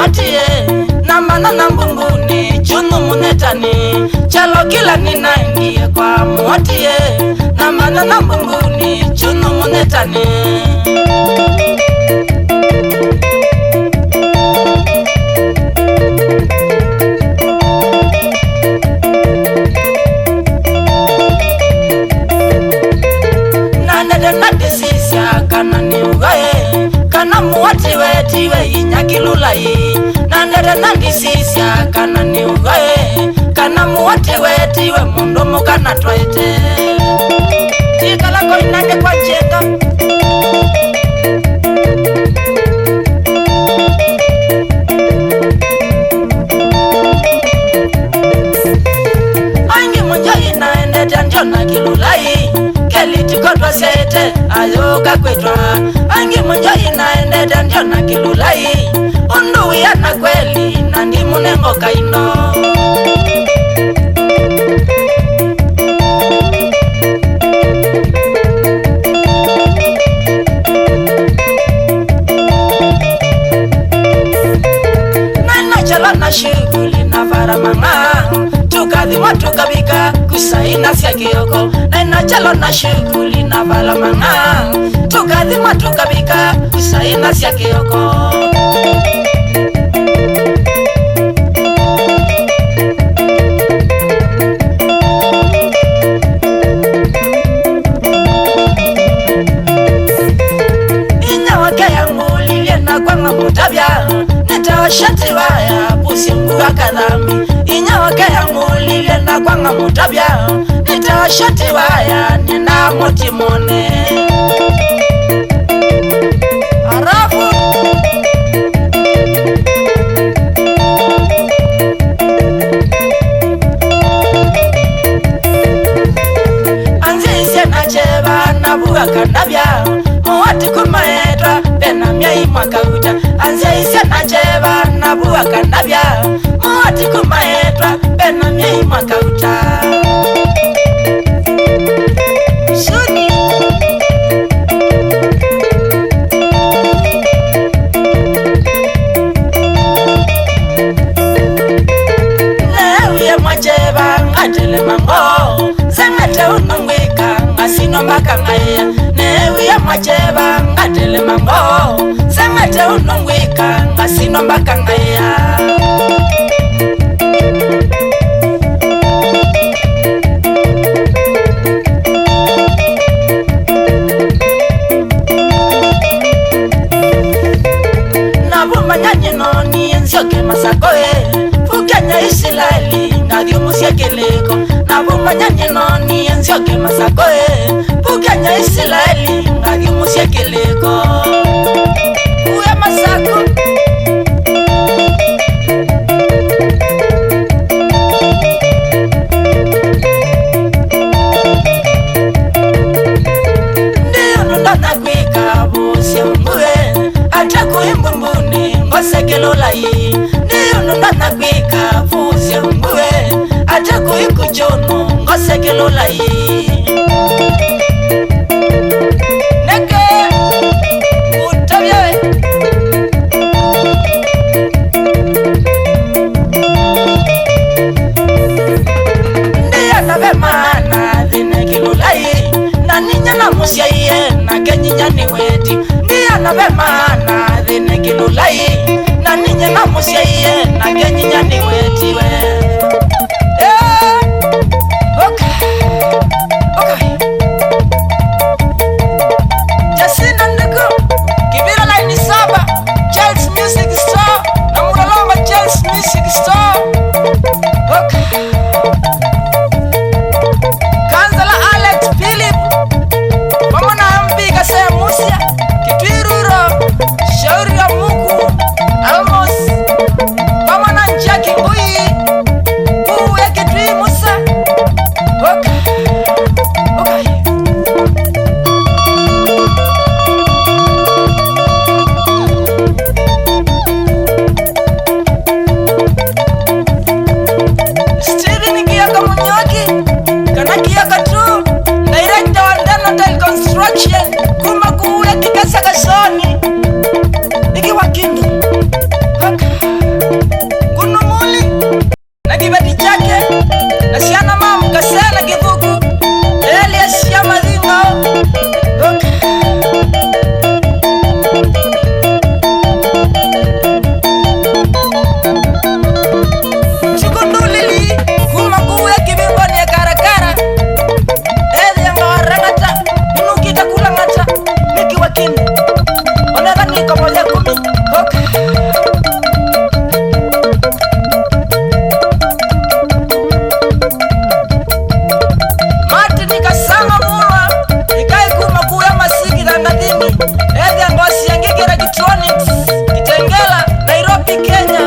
muatie na manana mbunguni chunu munetani chalo kila ninaingie kwa muatie na manana mbunguni chunu munetani kana ni ugae kana muati wetiwe inyakilulai nandere nandisisya kana ni ugae kana muati wetiwe mundumu kana twaite tikalako inange kwa chenga aingi munja inaende tanjona kilulai kelitiko sete ayoka kwetwa angi munja inaende tanjona kilulai undu yana kweli na ndi munengo kaino nana chala na shughuli na faramanga tukadhima tukabika kusaina sya kioko nana chala na shughuli na faramanga tukadhima tukabika kusaina sya kioko shati waya pusingu akadhambi inyawake yangu lile na kwanga mutabya nita shati waya nina motimone arafu anzise na cheba na buga kandabya muwati kumaeta pena myai makauta anzise na cheba na buga kandabya muwati kumaeta pena myai makauta shuni lewe mwacheba ngatele mango sengate unongweka ngasino makangaya newe mwacheba ngatele mango sengate unongweka ngasino makangaya Nzoke masakoe fukenya Israeli ngadio musiekeleko nabumanyanye noni nzoke masakoe fukenya Israeli ngadio musiekeleko uya masako ndio ndana kwika busi mbue atakuimbumbuni ngosekelolai ndio ndana kwika busi mbue atakuikuchono ngosekelolai neke utabyawe ndio nabemana dinekilolai na ninya na musia ye na kenyinya ni wedi ndio nabemana dinekilolai na ninya na musia ye na kenyinya ni wedi we Shauri ya Mungu Almos Pamana Njaki Ngui ni Kenya